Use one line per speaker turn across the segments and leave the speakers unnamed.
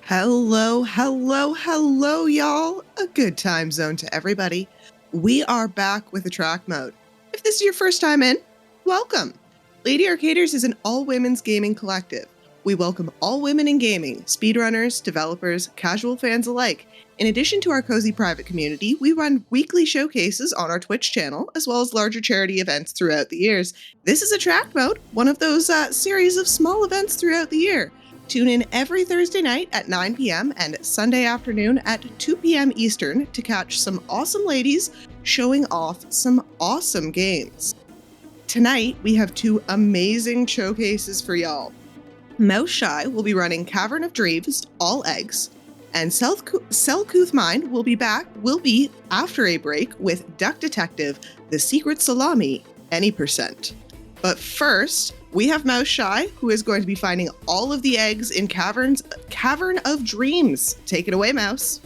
Hello, hello, hello, y'all. A good time zone to everybody. We are back with Attract Mode. If this is your first time in, welcome. Lady Arcaders is an all-women's gaming collective. We welcome all women in gaming, speedrunners, developers, casual fans alike. In addition to our cozy private community, we run weekly showcases on our Twitch channel, as well as larger charity events throughout the years. This is Attract Mode, one of those series of small events throughout the year. Tune in every Thursday night at 9 p.m. and Sunday afternoon at 2 p.m. Eastern to catch some awesome ladies showing off some awesome games. Tonight, we have two amazing showcases for y'all. Mouseshy will be running Cavern of Dreams, all eggs, and Selcouth Mind will be after a break with Duck Detective, The Secret Salami, any percent. But first, we have Mouseshy, who is going to be finding all of the eggs in Cavern of Dreams. Take it away, Mouse.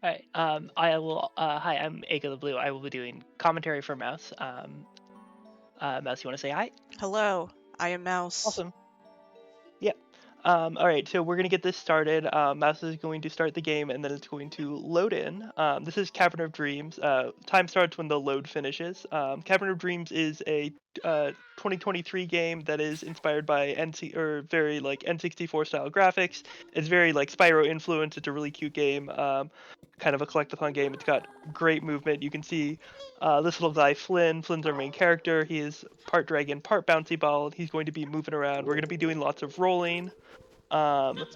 Hi. Hi, I'm Eiko the Blue. I will be doing commentary for Mouse. Mouse, you want to say hi?
Hello, I am Mouse.
Awesome. Yep. All right, so we're going to get this started. Mouse is going to start the game, and then it's going to load in. This is Cavern of Dreams. Time starts when the load finishes. Cavern of Dreams is a 2023 game that is inspired by very like N64 style graphics. It's very like Spyro influenced. It's a really cute game. Kind of a collectathon game. It's got great movement. You can see this little guy, Flynn. Flynn's our main character. He is part dragon, part bouncy ball. He's going to be moving around. We're going to be doing lots of rolling. And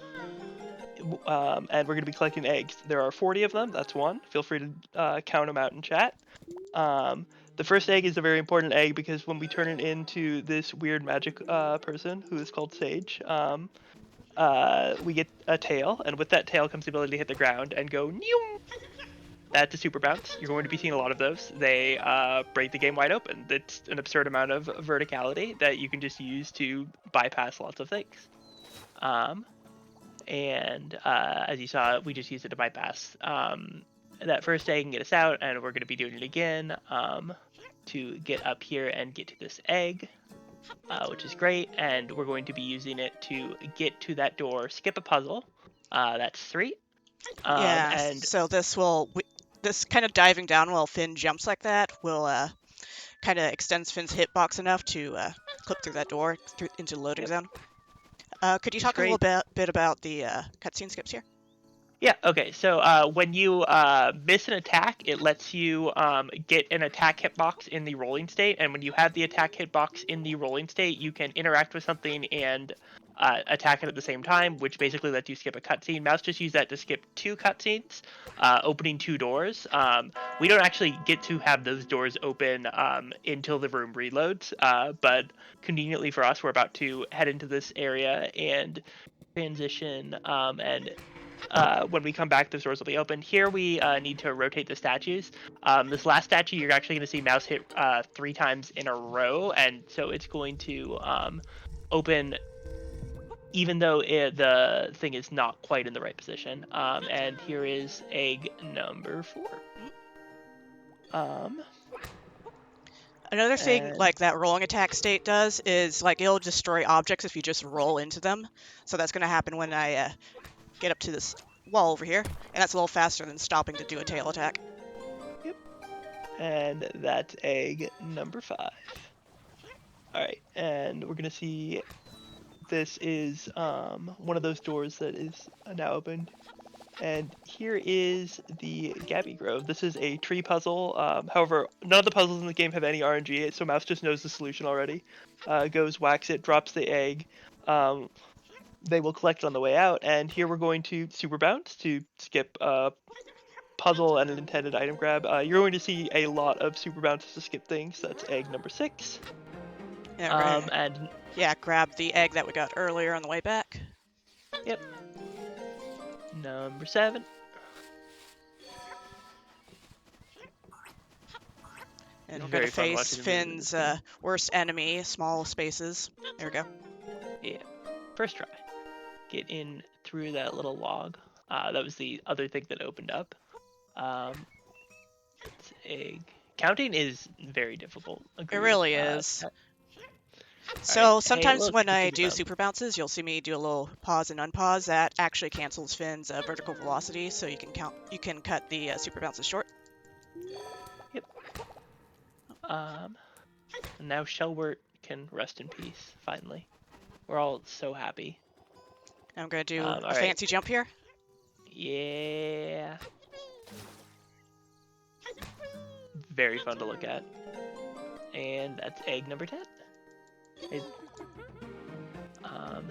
we're going to be collecting eggs. There are 40 of them. That's one. Feel free to count them out in chat. The first egg is a very important egg because when we turn it into this weird magic person who is called Sage, we get a tail, and with that tail comes the ability to hit the ground and go Neum! That's a super bounce. You're going to be seeing a lot of those. They break the game wide open. It's an absurd amount of verticality that you can just use to bypass lots of things. As you saw, we just used it to bypass that first egg and get us out, and we're going to be doing it again to get up here and get to this egg, which is great, and we're going to be using it to get to that door, skip a puzzle. That's 3.
So this kind of diving down while Finn jumps like that will kind of extends Finn's hitbox enough to clip through that door into the loading zone. Could you talk a little bit about the cutscene skips here?
Yeah, okay, so when you miss an attack, it lets you get an attack hitbox in the rolling state, and when you have the attack hitbox in the rolling state, you can interact with something and attack it at the same time, which basically lets you skip a cutscene. Mouse just used that to skip 2 cutscenes, opening 2 doors. We don't actually get to have those doors open until the room reloads, but conveniently for us, we're about to head into this area and transition, when we come back, those doors will be open. Here we need to rotate the statues. This last statue, you're actually going to see Mouse hit 3 times in a row, and so it's going to open even though the thing is not quite in the right position. And here is egg number 4.
Another thing like that rolling attack state does is like it'll destroy objects if you just roll into them. So that's going to happen when I get up to this wall over here, and that's a little faster than stopping to do a tail attack.
Yep. And that's egg number 5. Alright, and we're going to see this is one of those doors that is now opened. And here is the Gabby Grove. This is a tree puzzle. However, none of the puzzles in the game have any RNG, so Mouse just knows the solution already. Goes, whacks it, drops the egg. They will collect it on the way out, and here we're going to super bounce to skip a puzzle and an intended item grab. You're going to see a lot of super bounces to skip things. That's egg number 6.
Yeah, grab the egg that we got earlier on the way back.
Yep. Number 7.
And we're going to face Finn's worst enemy, small spaces. There we go.
Yeah. First try. Get in through that little log. That was the other thing that opened up. It's egg. Counting is very difficult.
It really is. So
Hey,
sometimes
look,
when
the
I
super
do
bounce.
super bounces, you'll see me do a little pause and unpause. That actually cancels Finn's vertical velocity, so you can cut the super bounces short.
Yep. And now Shelwart can rest in peace. Finally, we're all so happy.
I'm gonna do
All
a
right.
fancy jump here.
Yeah. Very fun to look at. And that's egg number 10. I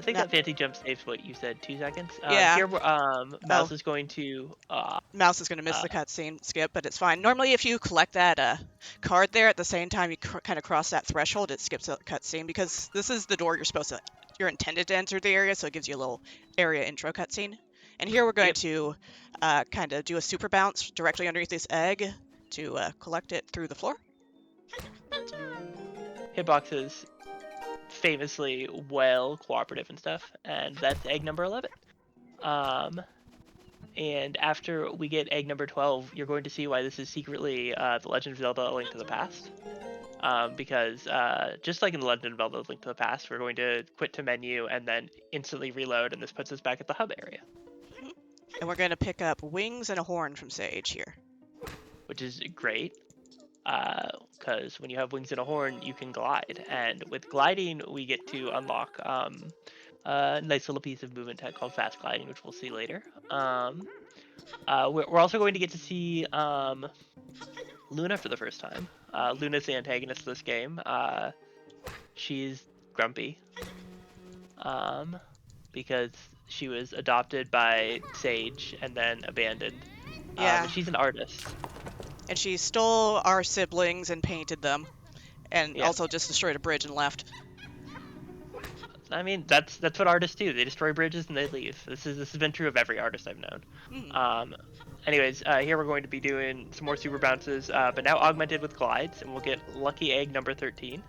think that fancy jump saves what you said, 2 seconds.
Yeah.
Here, Mouse is going to.
Mouse is going to miss the cutscene skip, but it's fine. Normally, if you collect that card there at the same time you kind of cross that threshold, it skips a cutscene because this is the door you're intended to enter the area, so it gives you a little area intro cutscene. And here we're going to kind of do a super bounce directly underneath this egg to collect it through the floor.
Hitboxes famously well cooperative and stuff, and that's egg number 11. And after we get egg number 12, you're going to see why this is secretly The Legend of Zelda: A Link to the Past. Because just like in The Legend of Zelda: A Link to the Past, we're going to quit to menu and then instantly reload, and this puts us back at the hub area.
And we're going to pick up wings and a horn from Sage here.
Which is great, because when you have wings and a horn, you can glide. And with gliding, we get to unlock a nice little piece of movement tech called fast gliding, which we'll see later. We're also going to get to see Luna for the first time. Luna's the antagonist of this game. She's grumpy because she was adopted by Sage and then abandoned.
Yeah.
And she's an artist.
And she stole our siblings and painted them, and also just destroyed a bridge and left.
I mean, that's what artists do. They destroy bridges and they leave. This has been true of every artist I've known. Anyways, here we're going to be doing some more super bounces, but now augmented with glides, and we'll get lucky egg number 13.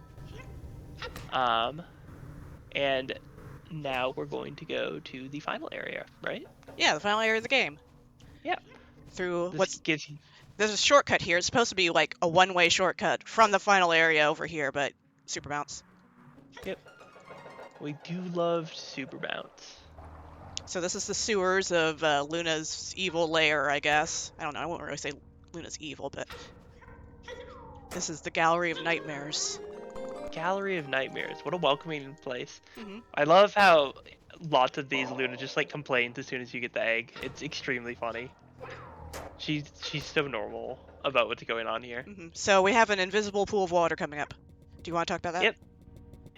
And now we're going to go to the final area, right?
Yeah, the final area of the game.
Yeah.
Through
gives you...
There's a shortcut here. It's supposed to be like a one-way shortcut from the final area over here, but super bounce.
Yep. We do love super bounce.
So this is the sewers of Luna's evil lair, I guess. I don't know. I won't really say Luna's evil, but this is the Gallery of Nightmares.
Gallery of Nightmares. What a welcoming place. I love how lots of these Luna just like complains as soon as you get the egg. It's extremely funny. She's so normal about what's going on here.
So we have an invisible pool of water coming up. Do you want to talk about that?
Yep.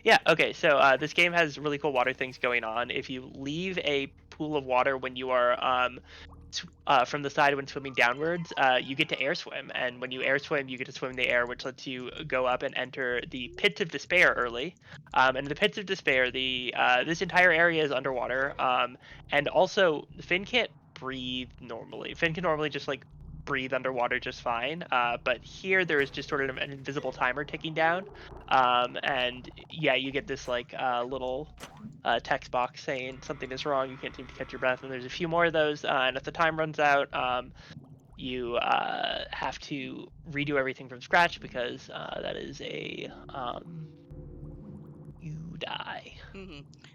Yeah, okay, so this game has really cool water things going on. If you leave a pool of water when you are from the side when swimming downwards, you get to air swim, and when you air swim, you get to swim in the air, which lets you go up and enter the Pits of Despair early. And in the Pits of Despair, this entire area is underwater, and also Finn can't breathe normally. Finn can normally just like breathe underwater just fine, but here there is just sort of an invisible timer ticking down, and yeah, you get this like little text box saying something is wrong, you can't seem to catch your breath, and there's a few more of those, and if the time runs out, you have to redo everything from scratch, because that is you die.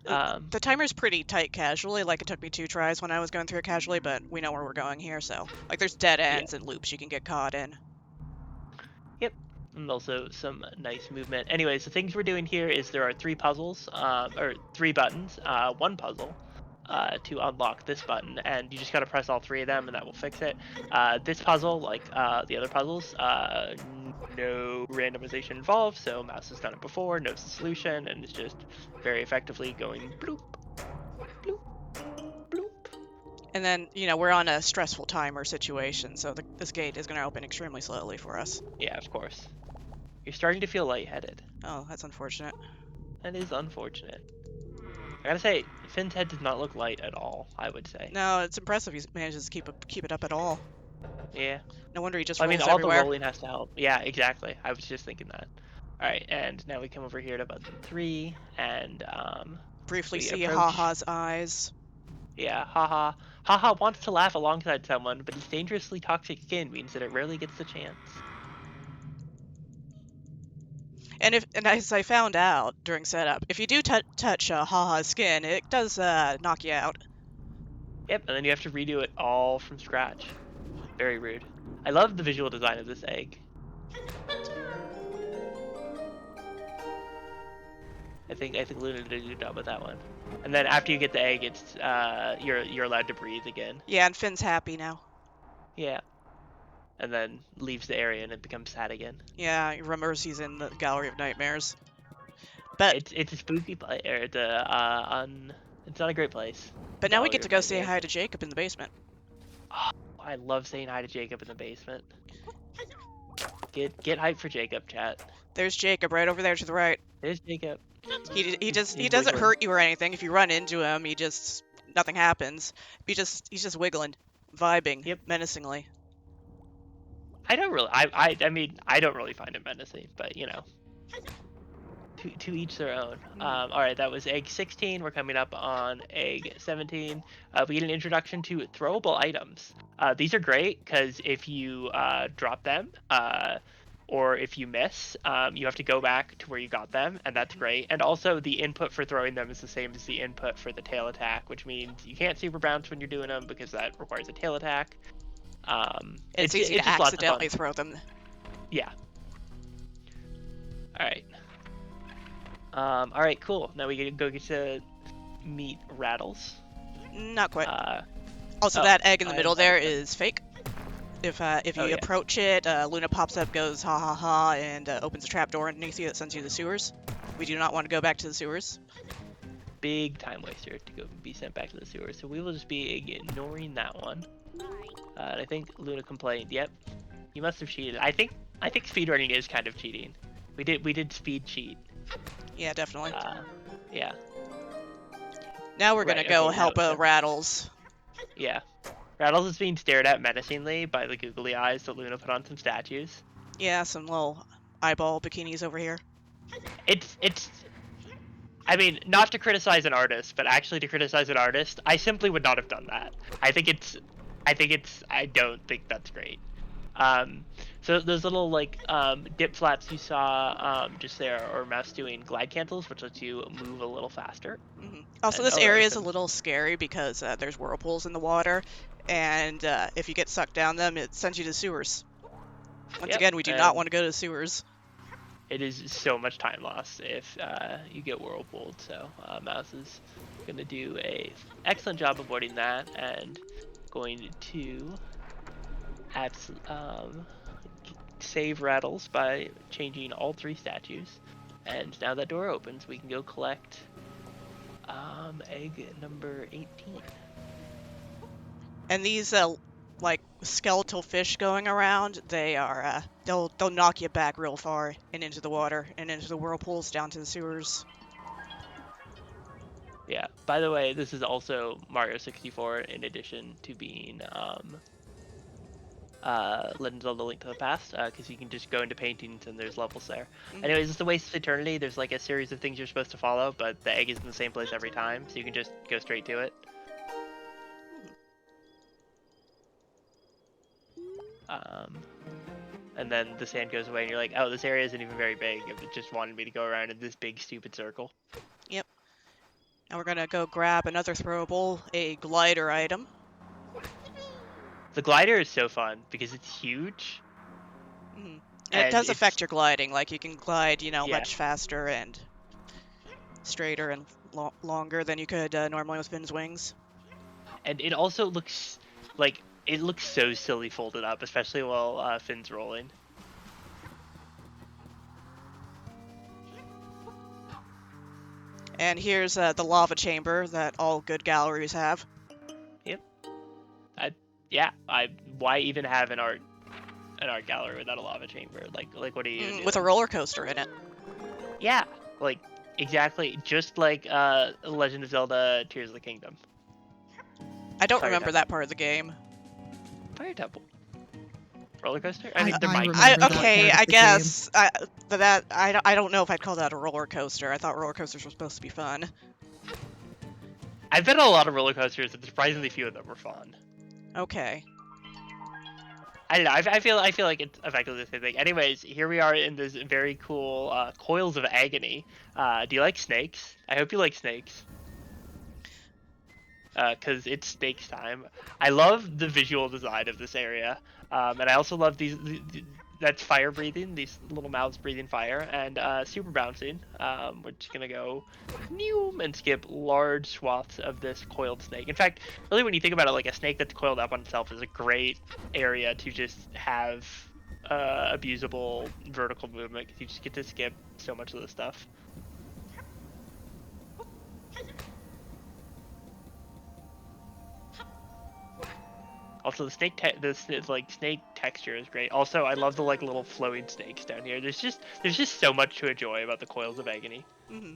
The timer's pretty tight casually. Like, it took me 2 tries when I was going through it casually, but we know where we're going here, so like there's dead ends and loops you can get caught in.
Yep. And also some nice movement. Anyways, the things we're doing here is there are 3 puzzles, or 3 buttons, 1 puzzle to unlock this button, and you just gotta press all 3 of them and that will fix it. This puzzle, like the other puzzles, no randomization involved, so Mouse has done it before, knows the solution, and is just very effectively going bloop, bloop, bloop.
And then, you know, we're on a stressful timer situation, so this gate is going to open extremely slowly for us.
Yeah, of course. You're starting to feel lightheaded.
Oh, that's unfortunate.
That is unfortunate. I gotta say, Finn's head does not look light at all, I would say.
No, it's impressive he manages to keep it up at all.
Yeah.
No wonder he just rolls
all
everywhere.
the rolling has to help. Yeah, exactly. I was just thinking that. Alright, and now we come over here to button 3, and
briefly see Haha's eyes.
Yeah, Haha. Haha wants to laugh alongside someone, but his dangerously toxic skin means that it rarely gets the chance.
And as I found out during setup, if you do touch Haha's skin, it does knock you out.
Yep, and then you have to redo it all from scratch. Very rude. I love the visual design of this egg. I think Luna did a good job with that one. And then after you get the egg, it's you're allowed to breathe again.
Yeah, and Finn's happy now.
Yeah. And then leaves the area and it becomes sad again.
Yeah, he remembers he's in the Gallery of Nightmares. But
it's a spooky place. It's not a great place.
But now we get to go say hi to Jacob in the basement.
Oh, I love saying hi to Jacob in the basement. Get hype for Jacob, chat.
There's Jacob right over there to the right.
There's Jacob.
He doesn't hurt you or anything. If you run into him, nothing happens. He's just wiggling, vibing, menacingly.
I don't really. I mean, I don't really find him menacing, but you know, to each their own. All right, that was egg 16. We're coming up on egg 17. We get an introduction to throwable items. These are great because if you drop them, or if you miss, you have to go back to where you got them, and that's great. And also, the input for throwing them is the same as the input for the tail attack, which means you can't super bounce when you're doing them because that requires a tail attack.
It's easy to accidentally throw them.
Yeah. All right. All right, cool. Now we get to meet Rattles.
Not quite. Also, that egg in the middle there is fake. If you approach it, Luna pops up, goes ha ha ha, and opens a trapdoor underneath you that sends you to the sewers. We do not want to go back to the sewers.
Big time waster to go be sent back to the sewers, so we will just be ignoring that one. And I think Luna complained. Yep, you must have cheated. I think speedrunning is kind of cheating. We did speed cheat.
Yeah, definitely.
Yeah.
Now we're gonna go help Rattles.
Yeah. Rattles is being stared at menacingly by the googly eyes that Luna put on some statues.
Yeah, some little eyeball bikinis over here.
It's I mean, not to criticize an artist, but actually to criticize an artist, I simply would not have done that. I don't think that's great. So those little dip flaps you saw just there are Mouse doing glide cancels, which lets you move a little faster.
Also, this area is a little scary because there's whirlpools in the water, and if you get sucked down them, it sends you to sewers. Once again, we do not want to go to the sewers.
It is so much time lost if you get whirlpooled, so Mouse is going to do a excellent job avoiding that, and going to save Rattles by changing all 3 statues. And now that door opens, we can go collect egg number 18.
And these skeletal fish going around, they are they'll knock you back real far and into the water and into the whirlpools down to the sewers.
Yeah. By the way, this is also Mario 64 in addition to being Legend of Zelda: Link to the Past, because you can just go into paintings and there's levels there. Anyways, it's the Waste of Eternity. There's like a series of things you're supposed to follow, but the egg is in the same place every time, so you can just go straight to it. And then the sand goes away and you're like, oh, this area isn't even very big. It just wanted me to go around in this big stupid circle.
Yep. Now we're gonna go grab another throwable, a glider item.
The glider is so fun because it's huge.
And it does affect your gliding. Like you can glide, much faster and straighter and longer than you could normally with Finn's wings.
And it also looks like it looks so silly folded up, especially while Finn's rolling.
And here's the lava chamber that all good galleries have.
Yep. Why even have an art gallery without a lava chamber? Like what are you doing?
With a roller coaster in it.
Yeah, like exactly, just like Legend of Zelda: Tears of the Kingdom.
I don't remember that part of the game.
Fire Temple. Roller coaster? I mean,
I guess. But I don't know if I'd call that a roller coaster. I thought roller coasters were supposed to be fun.
I've been on a lot of roller coasters, and surprisingly few of them were fun.
Okay.
I don't know. I feel like it's effectively the same thing. Anyways, here we are in this very cool coils of agony. Do you like snakes? I hope you like snakes. Because it's snakes time. I love the visual design of this area, and I also love that's fire breathing, these little mouths breathing fire, and super bouncing. We're just gonna go and skip large swaths of this coiled snake. In fact, really, when you think about it, like a snake that's coiled up on itself is a great area to just have abusable vertical movement, because you just get to skip so much of the stuff. Also, the snake snake texture is great. Also, I love the like little flowing snakes down here. There's just so much to enjoy about the coils of agony.
Mm-hmm.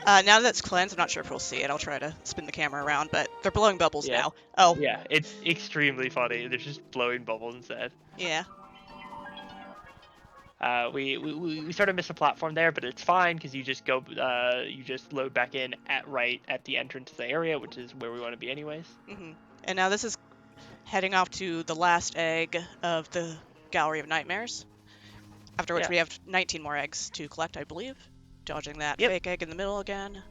Now that it's cleansed, I'm not sure if we'll see it. I'll try to spin the camera around, but they're blowing bubbles now. Oh.
Yeah, it's extremely funny. They're just blowing bubbles instead.
Yeah.
We sort of missed a platform there, but it's fine because you just go you just load back in right at the entrance to the area, which is where we want to be anyways.
Mm-hmm. And now this is heading off to the last egg of the Gallery of Nightmares. After which we have 19 more eggs to collect, I believe. Dodging that fake egg in the middle again.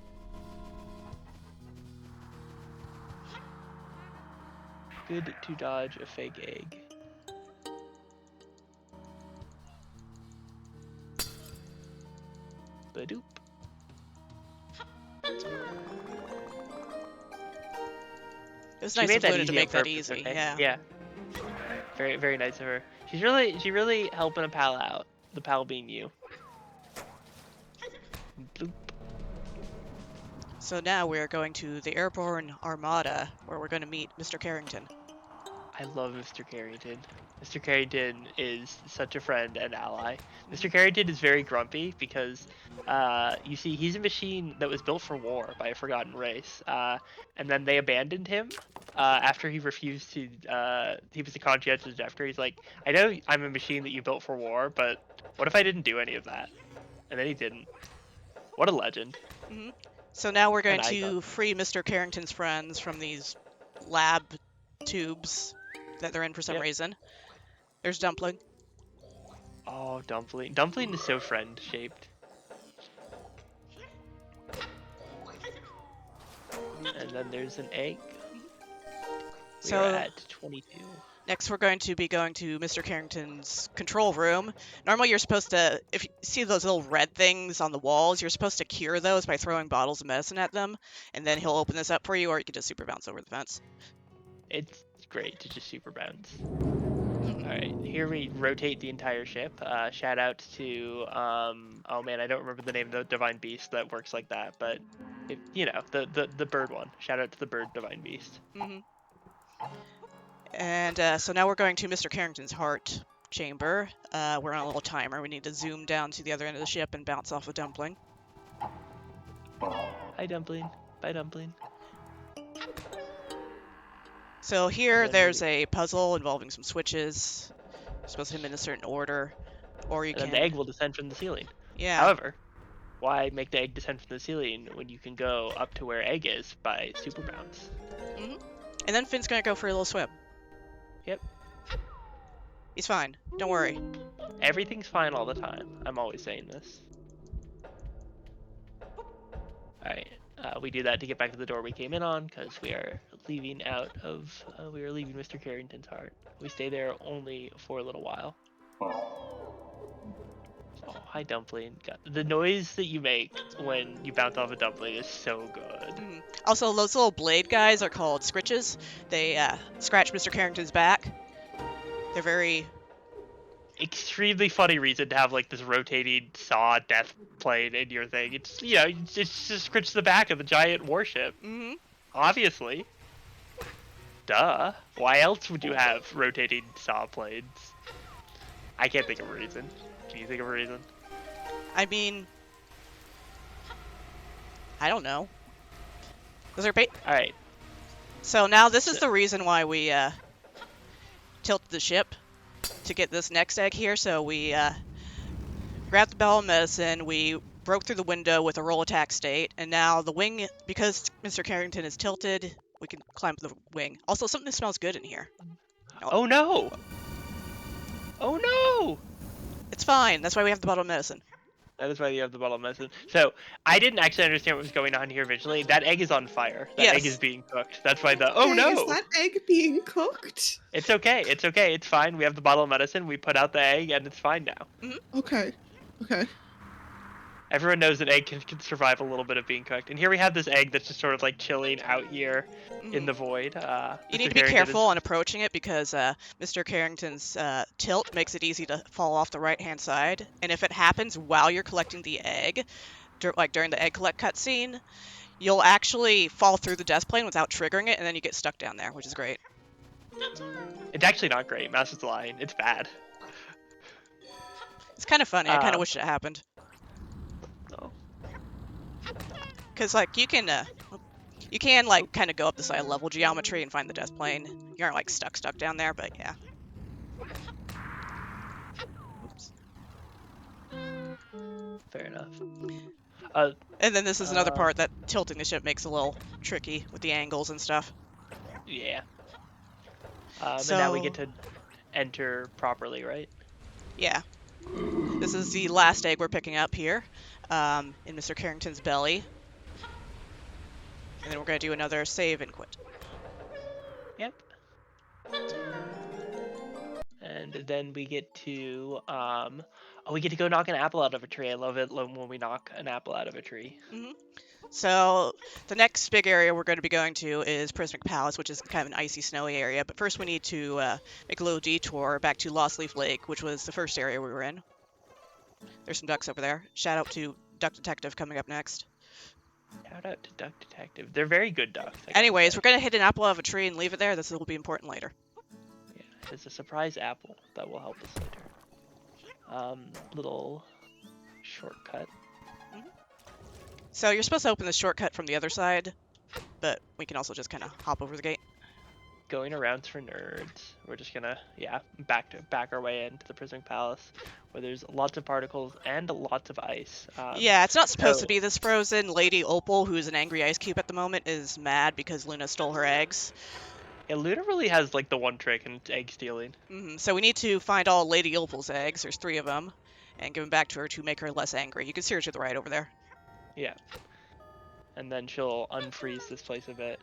Good to dodge a fake egg. Badoop.
It was nice of Luna to make that easy. Yeah.
Yeah. Very, very nice of her. She's really helping a pal out. The pal being you. Bloop.
So now we're going to the Airborne Armada, where we're going to meet Mr. Carrington.
I love Mr. Carrington. Mr. Carrington is such a friend and ally. Mr. Carrington is very grumpy because, you see, he's a machine that was built for war by a forgotten race, and then they abandoned him after he refused to. He was a conscientious objector. He's like, I know I'm a machine that you built for war, but what if I didn't do any of that? And then he didn't. What a legend.
Mm-hmm. So now we're going to free Mr. Carrington's friends from these lab tubes that they're in for some reason. There's Dumpling.
Oh, Dumpling. Dumpling is so friend-shaped. And then there's an egg. We're at 22.
Next, we're going to be going to Mr. Carrington's control room. Normally, you're supposed to, if you see those little red things on the walls, you're supposed to cure those by throwing bottles of medicine at them, and then he'll open this up for you, or you can just super bounce over the fence.
It's great to just super bounce. Alright, here we rotate the entire ship. Shout out to, oh man, I don't remember the name of the Divine Beast that works like that, but, you know, the bird one. Shout out to the bird Divine Beast.
Mm-hmm. And so now we're going to Mr. Carrington's heart chamber. We're on a little timer. We need to zoom down to the other end of the ship and bounce off a Dumpling.
Hi, Dumpling. Bye, Dumpling.
So here, there's a puzzle involving some switches. You're supposed to hit them in a certain order, or you can...
And then the egg will descend from the ceiling.
Yeah.
However, why make the egg descend from the ceiling when you can go up to where egg is by super bounce?
Mm-hmm. And then Finn's gonna go for a little swim.
Yep.
He's fine. Don't worry.
Everything's fine all the time. I'm always saying this. Alright. We do that to get back to the door we came in on, because we are leaving Mr. Carrington's heart. We stay there only for a little while. Oh, hi, Dumpling. God, the noise that you make when you bounce off a dumpling is so good.
Mm. Also, those little blade guys are called scritches. They scratch Mr. Carrington's back. They're very...
extremely funny reason to have like this rotating saw death plane in your thing. It's, you know, it's just scratch the back of the giant warship.
Mm-hmm.
Obviously. Duh. Why else would you have rotating saw planes? I can't think of a reason. Can you think of a reason?
I mean... I don't know. Those are
Alright.
So now this is the reason why we tilted the ship to get this next egg here. So we grabbed the bottle of medicine, we broke through the window with a roll attack state, and now the wing, because Mr. Carrington is tilted, we can climb the wing. Also, something smells good in here.
Oh no!
fine. That's why we have the bottle of medicine.
That is why you have the bottle of medicine. So, I didn't actually understand what was going on here visually. That egg is on fire. That egg is being cooked. That's why oh
Okay,
no!
Is that egg being cooked?
It's okay. It's okay. It's fine. We have the bottle of medicine. We put out the egg, and it's fine now.
Mm-hmm.
Okay.
Everyone knows that egg can survive a little bit of being cooked. And here we have this egg that's just sort of like chilling out here in the void.
You need to be careful on approaching it because Mr. Carrington's tilt makes it easy to fall off the right-hand side. And if it happens while you're collecting the egg, like during the egg collect cutscene, you'll actually fall through the death plane without triggering it, and then you get stuck down there, which is great.
It's actually not great. Mouse is lying. It's bad.
It's kind of funny. I kind of wish it happened. Because, like, you can like, kind of go up the side level geometry and find the death plane. You aren't, like, stuck down there, but yeah. Oops.
Fair enough.
And then this is another part that tilting the ship makes a little tricky with the angles and stuff.
Yeah. And now we get to enter properly, right?
Yeah. This is the last egg we're picking up here, in Mr. Carrington's belly. And then we're going to do another save and quit.
Yep. And then we get to, we get to go knock an apple out of a tree. I love it when we knock an apple out of a tree.
Mm-hmm. So the next big area we're going to be going to is Prismatic Palace, which is kind of an icy, snowy area. But first we need to make a little detour back to Lost Leaf Lake, which was the first area we were in. There's some ducks over there. Shout out to Duck Detective coming up next.
Shout out to Duck Detective. They're very good ducks.
Anyways, we're going to hit an apple out of a tree and leave it there. This will be important later.
Yeah, it's a surprise apple that will help us later. Little shortcut.
Mm-hmm. So you're supposed to open the shortcut from the other side, but we can also just kind of hop over the gate.
Going around for nerds. We're just gonna, back our way into the Prismatic Palace, where there's lots of particles and lots of ice.
Yeah, it's not supposed to be this frozen. Lady Opal, who's an angry ice cube at the moment, is mad because Luna stole her eggs.
Yeah, Luna really has, like, the one trick, and it's egg stealing.
Mm-hmm. So we need to find all Lady Opal's eggs, there's 3 of them, and give them back to her to make her less angry. You can see her to the right over there.
Yeah. And then she'll unfreeze this place a bit.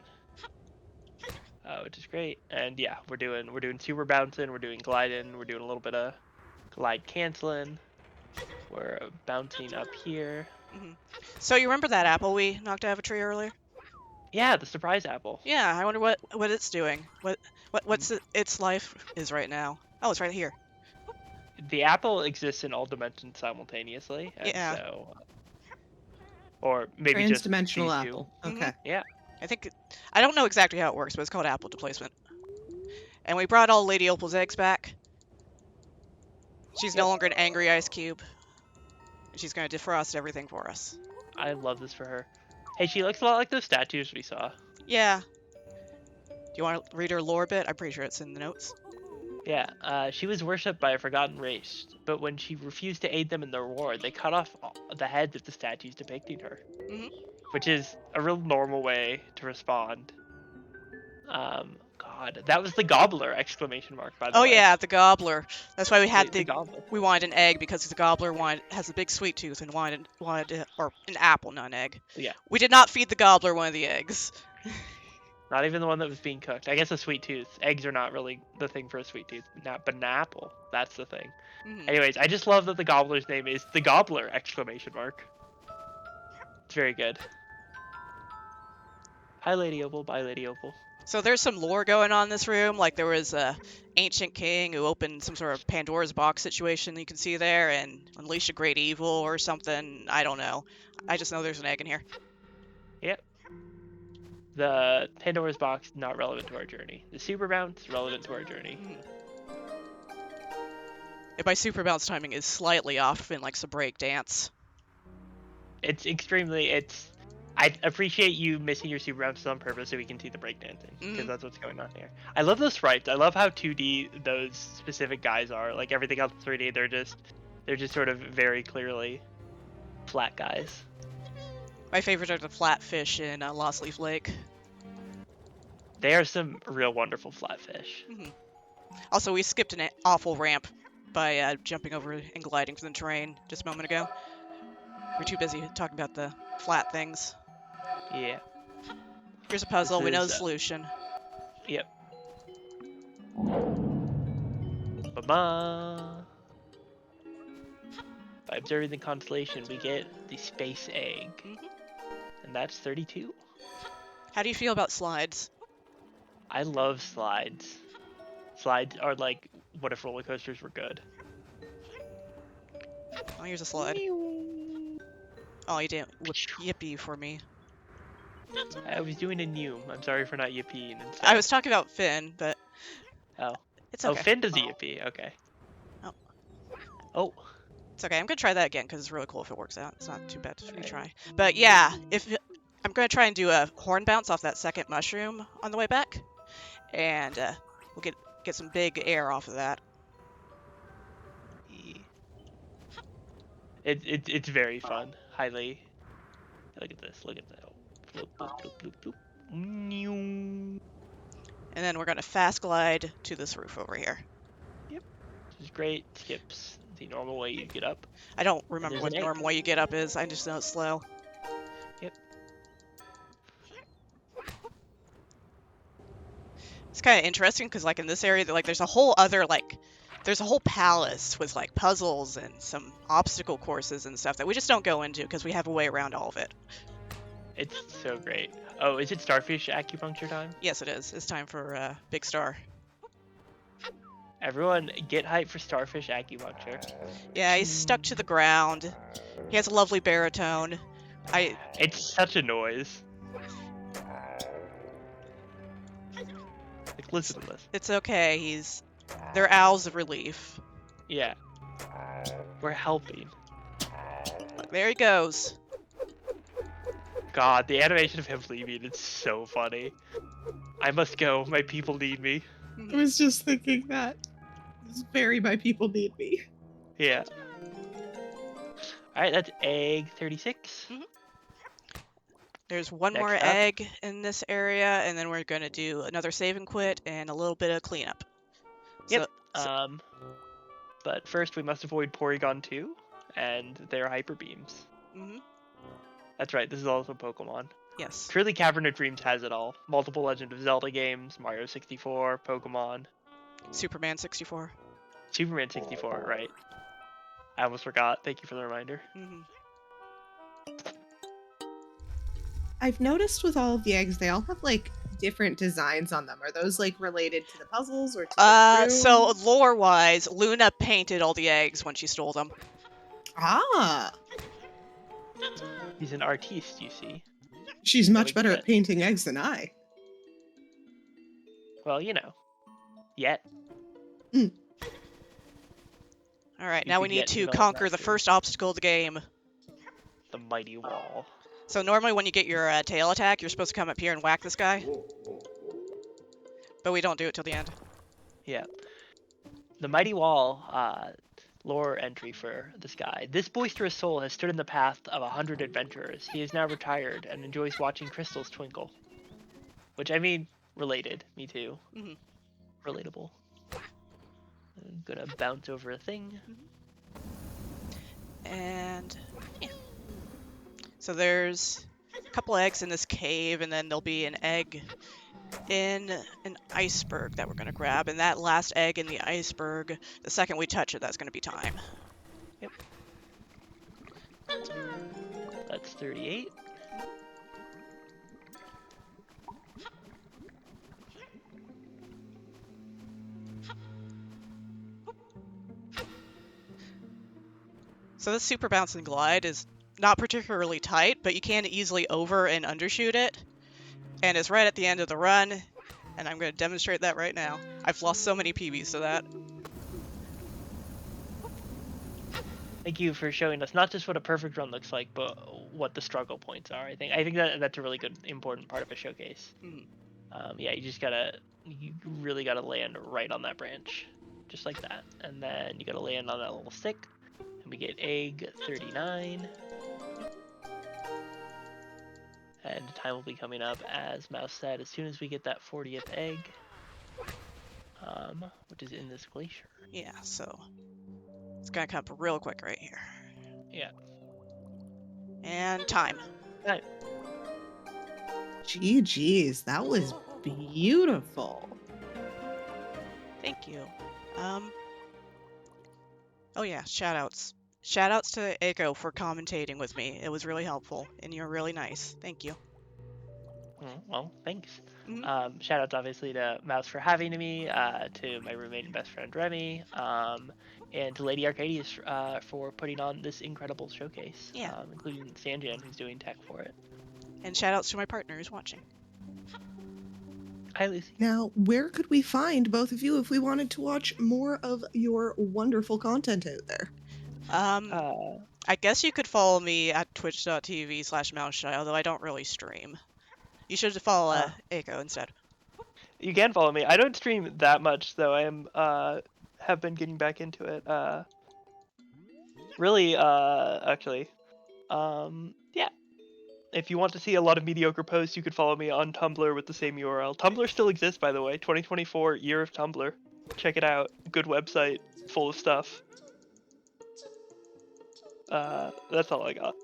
Which is great. And yeah, we're doing super bouncing, we're doing gliding, we're doing a little bit of glide canceling. We're bouncing up here.
Mm-hmm. So you remember that apple we knocked out of a tree earlier?
Yeah, the surprise apple.
Yeah, I wonder what it's doing. What's its life is right now. Oh, it's right here.
The apple exists in all dimensions simultaneously. And
yeah.
So, or maybe just
trans-dimensional apple. Okay.
Mm-hmm.
Yeah.
I don't know exactly how it works, but it's called apple displacement. And we brought all Lady Opal's eggs back. She's no longer an angry ice cube. She's going to defrost everything for us.
I love this for her. Hey, she looks a lot like those statues we saw.
Yeah. Do you want to read her lore bit? I'm pretty sure it's in the notes.
Yeah, she was worshipped by a forgotten race, but when she refused to aid them in their war, they cut off the heads of the statues depicting her.
Mm-hmm.
Which is a real normal way to respond. God, that was the gobbler! Exclamation mark, by the way.
Oh yeah, the gobbler. That's why we had
the gobbler.
We wanted an egg because the gobbler has a big sweet tooth and wanted or an apple, not an egg.
Yeah.
We did not feed the gobbler one of the eggs.
Not even the one that was being cooked. I guess a sweet tooth. Eggs are not really the thing for a sweet tooth, but an apple. That's the thing.
Mm-hmm.
Anyways, I just love that the gobbler's name is the gobbler! Exclamation mark. It's very good. Hi, Lady Opal. Bye, Lady Opal.
So there's some lore going on in this room. Like there was a ancient king who opened some sort of Pandora's box situation you can see there and unleashed a great evil or something. I don't know. I just know there's an egg in here.
Yep. The Pandora's box, not relevant to our journey. The super bounce, relevant to our journey.
And my super bounce timing is slightly off in like some break dance.
It's extremely, I appreciate you missing your super bounces on purpose so we can see the breakdancing, because that's what's going on here. I love those sprites. I love how 2D those specific guys are. Like everything else in 3D, they're just sort of very clearly flat guys.
My favorites are the flat fish in Lost Leaf Lake.
They are some real wonderful flat fish.
Also, we skipped an awful ramp by jumping over and gliding from the terrain just a moment ago. We're too busy talking about the flat things.
Yeah.
Here's a puzzle. We know the solution.
Yep. Ba-ba! By observing the constellation, we get the space egg. And that's 32.
How do you feel about slides?
I love slides. Slides are like, what if roller coasters were good?
Oh, here's a slide. Oh, you didn't yippee for me.
I was doing a Noom. I'm sorry for not yipping instead.
I was talking about Finn, but...
Oh.
It's okay.
Oh, Finn does a yippee. Okay.
Oh.
Oh.
It's okay. I'm going to try that again because it's really cool if it works out. It's not too bad to retry. But yeah, I'm going to try and do a horn bounce off that second mushroom on the way back. And we'll get some big air off of that.
It's very fun. Highly. Look at this. Look at that. Bloop, bloop, bloop, bloop, bloop.
And then we're going to fast glide to this roof over here.
Yep. Which is great. Skips the normal way you get up.
I don't remember what the normal way you get up is. I just know it's slow.
Yep.
It's kind of interesting because, like, in this area, like, there's a whole other, like, there's a whole palace with, like, puzzles and some obstacle courses and stuff that we just don't go into because we have a way around all of it.
It's so great. Oh, is it starfish acupuncture time?
Yes, it is. It's time for Big Star.
Everyone, get hyped for starfish acupuncture.
Yeah, he's stuck to the ground. He has a lovely baritone.
It's such a noise. Like, listen to this.
It's okay. They're owls of relief.
Yeah. We're helping.
Look, there he goes.
God, the animation of him leaving, it's so funny. I must go. My people need me.
I was just thinking that. It's very my people need me.
Yeah. Alright, that's egg 36.
There's one more egg in this area, and then we're going to do another save and quit and a little bit of cleanup.
Yep. But first we must avoid Porygon 2 and their hyper beams. That's right, this is also Pokemon.
Yes.
Truly, Cavern of Dreams has it all. Multiple Legend of Zelda games, Mario 64, Pokemon.
Superman 64.
Superman 64, right. I almost forgot. Thank you for the reminder.
I've noticed with all of the eggs, they all have, like, different designs on them. Are those, like, related to the puzzles or to the room?
So, lore-wise, Luna painted all the eggs when she stole them.
Ah!
He's an artiste, you see.
She's much better at painting eggs than I.
Well, you know. Yet.
Alright, now we need to conquer the first obstacle of the game.
The mighty wall.
So normally when you get your tail attack, you're supposed to come up here and whack this guy. But we don't do it till the end.
Yeah. The mighty wall, lore entry for this guy. This boisterous soul has stood in the path of 100 adventurers. He is now retired and enjoys watching crystals twinkle. Which, I mean, related. Me too. Relatable. I'm gonna bounce over a thing.
And yeah. So there's a couple eggs in this cave, and then there'll be an egg in an iceberg that we're going to grab. And that last egg in the iceberg, the second we touch it, that's going to be time.
Yep. That's 38.
So this super bounce and glide is not particularly tight, but you can easily over and undershoot it. And it's right at the end of the run, and I'm going to demonstrate that right now. I've lost so many PBs to that.
Thank you for showing us not just what a perfect run looks like, but what the struggle points are. I think that's a really good, important part of a showcase. Yeah, you really gotta land right on that branch, just like that, and then you gotta land on that little stick. And we get egg 39. And time will be coming up, as Mouse said, as soon as we get that 40th egg, which is in this glacier.
Yeah, so It's gonna come up real quick right here.
Yeah.
And time.
Right.
GG's, that was beautiful.
Thank you. Oh yeah, shoutouts. Shoutouts to Eiko for commentating with me. It was really helpful, and you're really nice. Thank you.
Well, thanks.
Mm-hmm.
Shout outs obviously to Mouse for having me, to my roommate and best friend Remy, and to Lady Arcadius for putting on this incredible showcase,
Yeah.
including Sanjan, who's doing tech for it.
And shoutouts to my partner who's watching.
Hi, Lucy.
Now, where could we find both of you if we wanted to watch more of your wonderful content out there?
I guess you could follow me at twitch.tv/Mouseshy, although I don't really stream. You should follow Eiko instead.
You can follow me. I don't stream that much, though. I am have been getting back into it. Really, actually. Yeah. If you want to see a lot of mediocre posts, you could follow me on Tumblr with the same URL. Tumblr still exists, by the way. 2024, year of Tumblr. Check it out. Good website, full of stuff. That's all I got.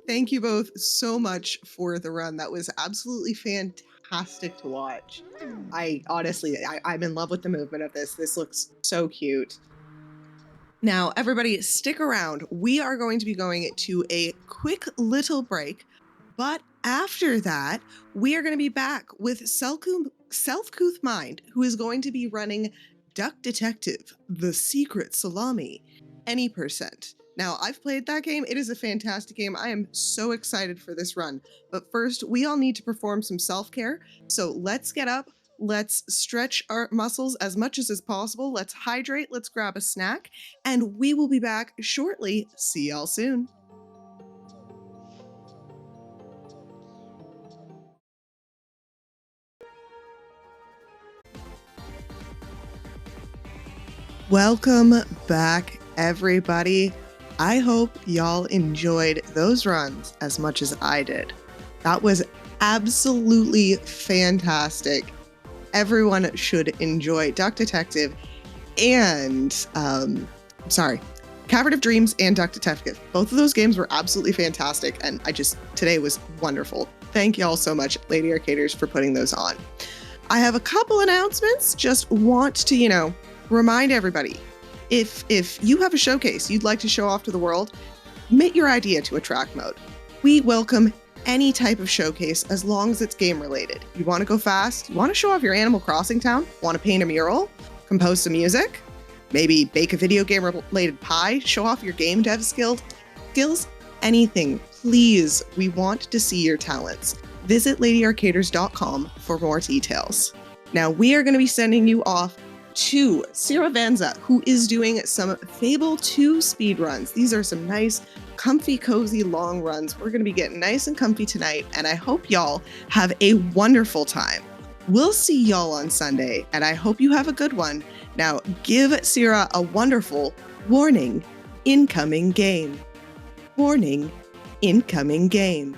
Thank you both so much for the run. That was absolutely fantastic to watch. I'm in love with the movement of this. This looks so cute. Now, everybody, stick around. We are going to be going to a quick little break, but after that, we are going to be back with Selfcouth Mind, who is going to be running Duck Detective, The Secret Salami, any percent. Now, I've played that game. It is a fantastic game. I am so excited for this run. But first, we all need to perform some self-care. So let's get up. Let's stretch our muscles as much as is possible. Let's hydrate. Let's grab a snack. And we will be back shortly. See y'all soon. Welcome back, everybody. I hope y'all enjoyed those runs as much as I did. That was absolutely fantastic. Everyone should enjoy Duck Detective and, Cavern of Dreams and Duck Detective. Both of those games were absolutely fantastic, and today was wonderful. Thank y'all so much, Lady Arcaders, for putting those on. I have a couple announcements. Just want to, remind everybody, if you have a showcase you'd like to show off to the world, submit your idea to a track mode. We welcome any type of showcase as long as it's game related. You want to go fast? You want to show off your Animal Crossing town? Want to paint a mural? Compose some music? Maybe bake a video game related pie? Show off your game dev skills? Anything. Please, we want to see your talents. Visit ladyarcaders.com for more details. Now, we are going to be sending you off to Sierra Vanza, who is doing some Fable 2 speedruns. These are some nice, comfy, cozy, long runs. We're going to be getting nice and comfy tonight, and I hope y'all have a wonderful time. We'll see y'all on Sunday, and I hope you have a good one. Now, give Sierra a wonderful warning, incoming game. Warning, incoming game.